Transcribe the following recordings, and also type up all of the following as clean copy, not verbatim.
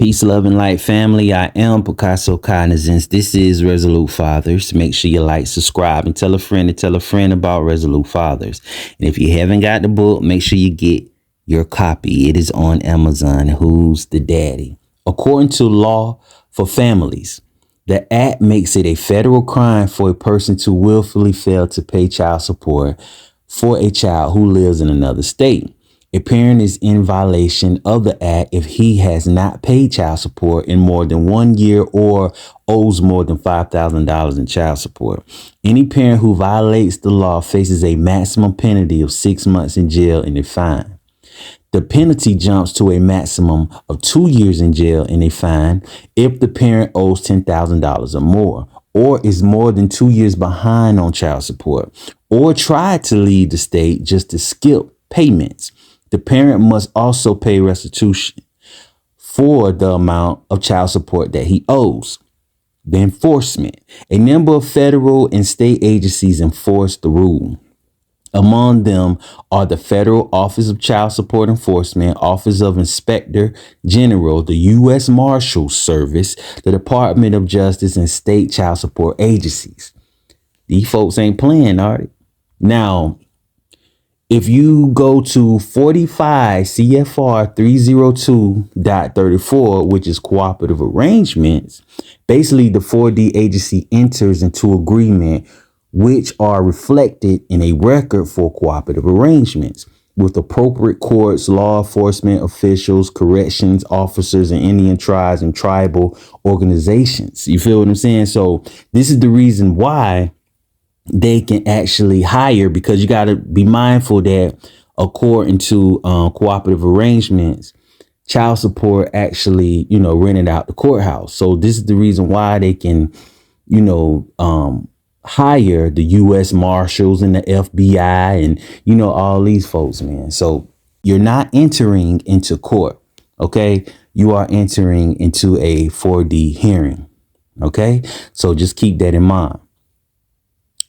Peace, love, and light, family. I am Picasso Cognizance. This is Resolute Fathers. Make sure you like, subscribe, and tell a friend about Resolute Fathers. And if you haven't got the book, make sure you get your copy. It is on Amazon. Who's the Daddy? According to law for families, the act makes it a federal crime for a person to willfully fail to pay child support for a child who lives in another state. A parent is in violation of the act if he has not paid child support in more than 1 year or owes more than $5,000 in child support. Any parent who violates the law faces a maximum penalty of 6 months in jail and a fine. The penalty jumps to a maximum of 2 years in jail and a fine if the parent owes $10,000 or more, or is more than 2 years behind on child support, or tried to leave the state just to skip payments. The parent must also pay restitution for the amount of child support that he owes. The enforcement. A number of federal and state agencies enforce the rule. Among them are the Federal Office of Child Support Enforcement, Office of Inspector General, the U.S. Marshals Service, the Department of Justice, and state child support agencies. These folks ain't playing, are they? Now, if you go to 45 CFR 302.34, which is cooperative arrangements, basically the 4D agency enters into agreement which are reflected in a record for cooperative arrangements with appropriate courts, law enforcement officials, corrections officers, and Indian tribes and tribal organizations. You feel what I'm saying? So this is the reason why they can actually hire, because you got to be mindful that according to cooperative arrangements, child support actually, rented out the courthouse. So this is the reason why they can, hire the U.S. Marshals and the FBI and, all these folks, man. So you're not entering into court. OK, you are entering into a 4D hearing. OK, so just keep that in mind.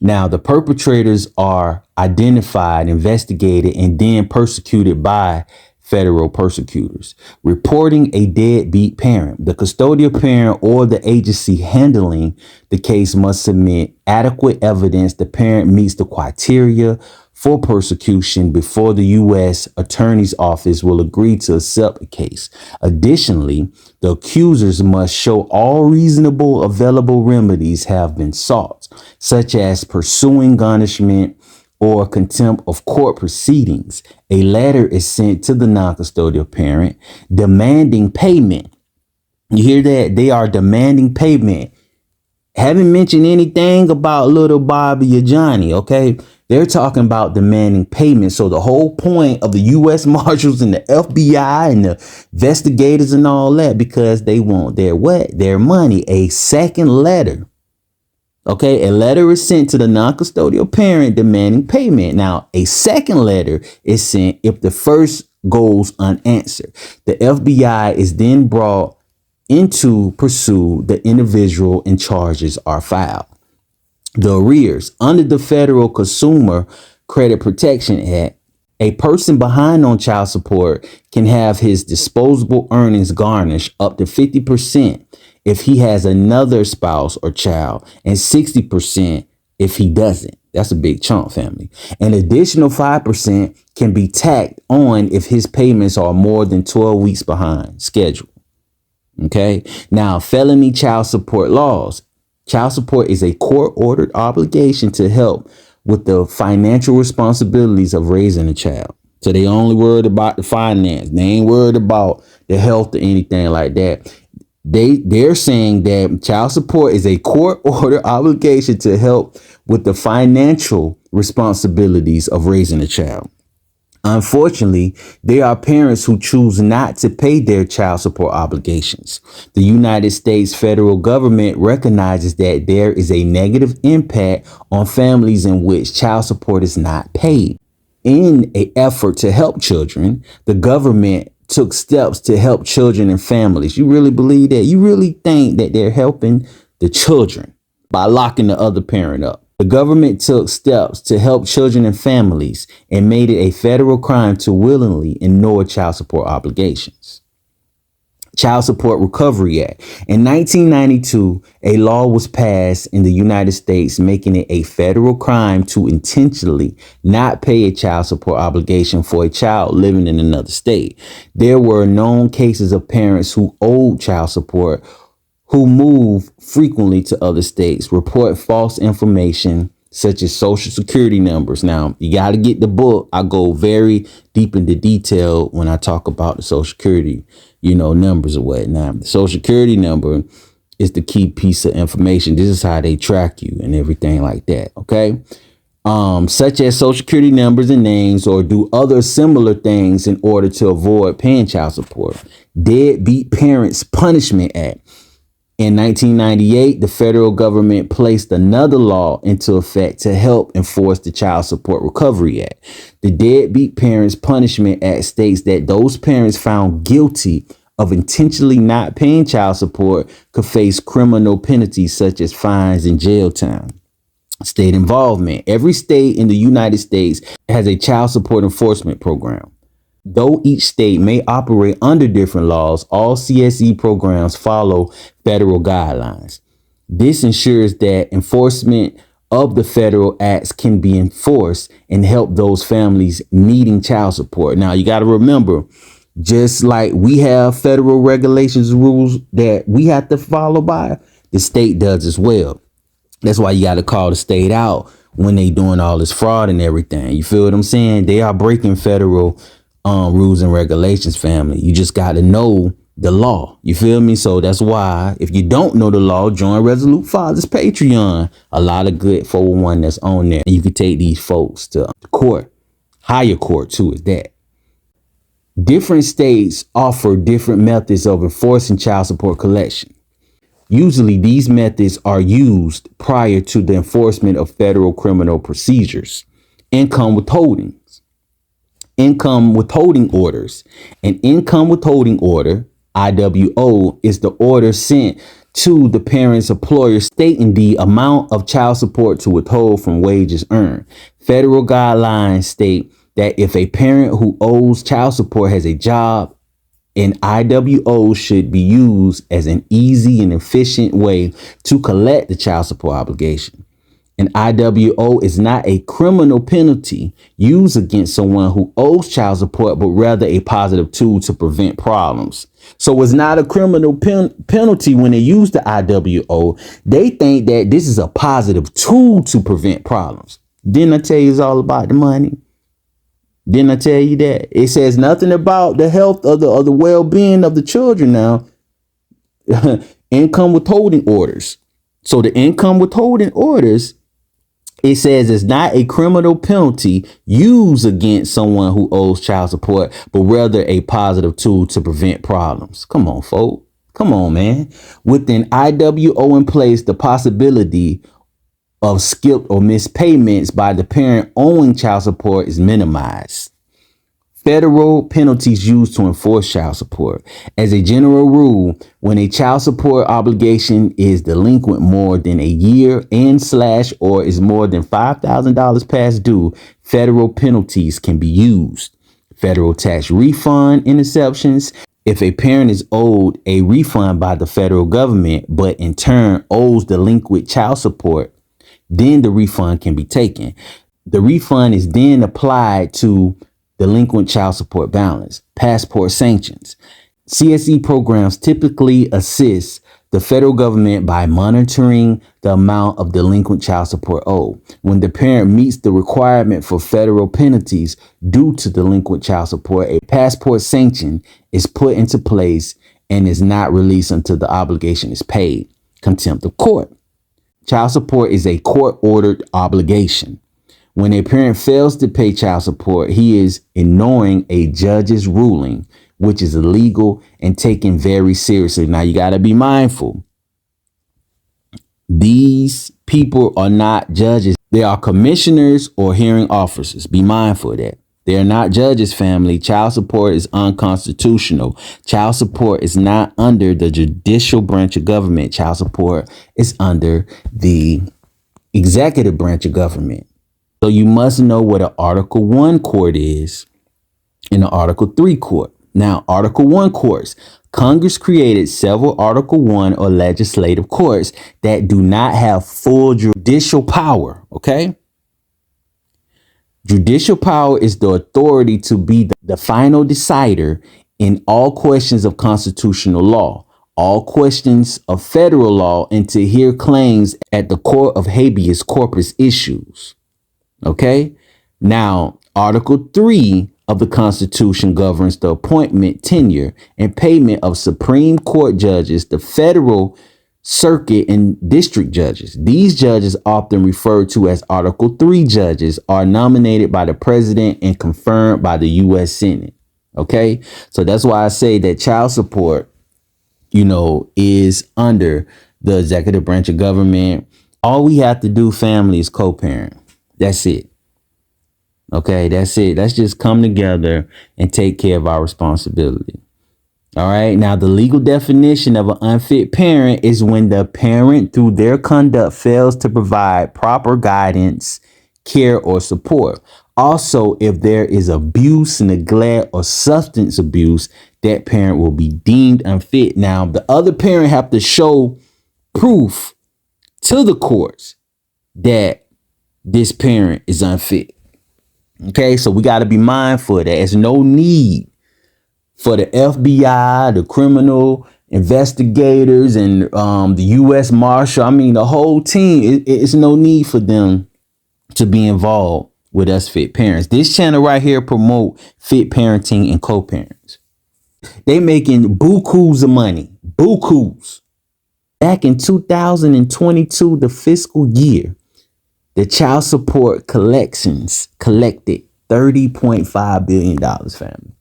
Now, the perpetrators are identified, investigated, and then persecuted by federal prosecutors. Reporting a deadbeat parent. The custodial parent or the agency handling the case must submit adequate evidence the parent meets the criteria for persecution before the U.S. Attorney's Office will agree to accept a case. Additionally, the accusers must show all reasonable available remedies have been sought, such as pursuing garnishment or contempt of court proceedings. A letter is sent to the non-custodial parent demanding payment. You hear that? They are demanding payment. Haven't mentioned anything about little Bobby or Johnny, okay? They're talking about demanding payment. So the whole point of the U.S. Marshals and the FBI and the investigators and all that, because they want their what? Their money. A second letter. Okay, a letter is sent to the non-custodial parent demanding payment. Now, a second letter is sent if the first goes unanswered. The FBI is then brought in to pursue the individual and charges are filed. The arrears. Under the Federal Consumer Credit Protection Act, a person behind on child support can have his disposable earnings garnished up to 50% if he has another spouse or child, and 60% if he doesn't. That's a big chunk, family. An additional 5% can be tacked on if his payments are more than 12 weeks behind schedule. Okay. Now, felony child support laws. Child support is a court-ordered obligation to help with the financial responsibilities of raising a child. So they only worried about the finance. They ain't worried about the health or anything like that. They're saying that child support is a court-ordered obligation to help with the financial responsibilities of raising a child. Unfortunately, there are parents who choose not to pay their child support obligations. The United States federal government recognizes that there is a negative impact on families in which child support is not paid. In an effort to help children, the government took steps to help children and families. You really believe that? You really think that they're helping the children by locking the other parent up? The government took steps to help children and families and made it a federal crime to willingly ignore child support obligations. Child Support Recovery Act. In 1992, a law was passed in the United States making it a federal crime to intentionally not pay a child support obligation for a child living in another state. There were known cases of parents who owed child support who move frequently to other states, report false information such as social security numbers. Now, you got to get the book. I go very deep into detail when I talk about the social security, numbers or whatnot. The social security number is the key piece of information. This is how they track you and everything like that. Okay. Such as social security numbers and names, or do other similar things in order to avoid paying child support. Deadbeat Parents Punishment Act. In 1998, the federal government placed another law into effect to help enforce the Child Support Recovery Act. The Deadbeat Parents Punishment Act states that those parents found guilty of intentionally not paying child support could face criminal penalties such as fines and jail time. State involvement. Every state in the United States has a child support enforcement program. Though each state may operate under different laws, all CSE programs follow federal guidelines. This ensures that enforcement of the federal acts can be enforced and help those families needing child support. Now, you got to remember, just like we have federal regulations, rules that we have to follow by, the state does as well. That's why you got to call the state out when they doing all this fraud and everything. You feel what I'm saying? They are breaking federal rules and regulations, family. You just got to know the law. You feel me? So that's why if you don't know the law, join Resolute Fathers Patreon. A lot of good 401 that's on there. And you can take these folks to court, higher court too, is that. Different states offer different methods of enforcing child support collection. Usually these methods are used prior to the enforcement of federal criminal procedures. Income withholding orders. An income withholding order, IWO, is the order sent to the parent's employer stating the amount of child support to withhold from wages earned. Federal guidelines state that if a parent who owes child support has a job, an IWO should be used as an easy and efficient way to collect the child support obligation. An IWO is not a criminal penalty used against someone who owes child support, but rather a positive tool to prevent problems. So it's not a criminal penalty when they use the IWO. They think that this is a positive tool to prevent problems. Didn't I tell you it's all about the money? Didn't I tell you that? It says nothing about the health of the well-being of the children now. Income withholding orders. So the income withholding orders, it says it's not a criminal penalty used against someone who owes child support, but rather a positive tool to prevent problems. Come on, folks. Come on, man. With an IWO in place, the possibility of skipped or missed payments by the parent owing child support is minimized. Federal penalties used to enforce child support. As a general rule, when a child support obligation is delinquent more than a year or is more than $5,000 past due, federal penalties can be used. Federal tax refund interceptions. If a parent is owed a refund by the federal government, but in turn owes delinquent child support, then the refund can be taken. The refund is then applied to delinquent child support balance. Passport sanctions. CSE programs typically assist the federal government by monitoring the amount of delinquent child support owed. When the parent meets the requirement for federal penalties due to delinquent child support, a passport sanction is put into place and is not released until the obligation is paid. Contempt of court. Child support is a court-ordered obligation. When a parent fails to pay child support, he is ignoring a judge's ruling, which is illegal and taken very seriously. Now, you got to be mindful. These people are not judges. They are commissioners or hearing officers. Be mindful of that. They are not judges, family. Child support is unconstitutional. Child support is not under the judicial branch of government. Child support is under the executive branch of government. So you must know what an Article 1 court is and an Article 3 court. Now, Article 1 courts Congress created several Article 1 or legislative courts that do not have full judicial power, okay? Judicial power is the authority to be the final decider in all questions of constitutional law, all questions of federal law, and to hear claims at the court of habeas corpus issues. Okay? Now, Article 3 of the Constitution governs the appointment, tenure, and payment of Supreme Court judges, the federal circuit, and district judges. These judges, often referred to as Article 3 judges, are nominated by the president and confirmed by the U.S. Senate. Okay? So that's why I say that child support, is under the executive branch of government. All we have to do, family, is co-parent. That's it. Okay, that's it. Let's just come together and take care of our responsibility. All right. Now, the legal definition of an unfit parent is when the parent, through their conduct, fails to provide proper guidance, care, or support. Also, if there is abuse, neglect, or substance abuse, that parent will be deemed unfit. Now, the other parent have to show proof to the courts that this parent is unfit. Okay, so we got to be mindful of that. There's no need for the FBI, the criminal investigators, and the U.S. Marshal. I mean, the whole team. It's no need for them to be involved with us fit parents. This channel right here promote fit parenting and co-parents. They making bukus of money. Bukus. Back in 2022, the fiscal year, the child support collections collected $30.5 billion, family.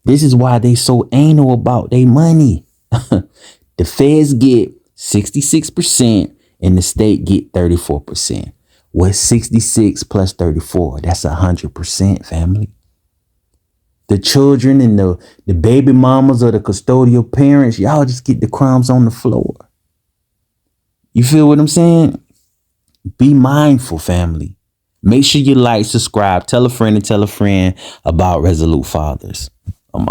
This is why they so anal about their money. The feds get 66% and the state get 34%. What's 66 plus 34? That's 100%, family. The children and the baby mamas or the custodial parents, y'all just get the crumbs on the floor. You feel what I'm saying? Be mindful, family. Make sure you like, subscribe, tell a friend and tell a friend about Resolute Fathers.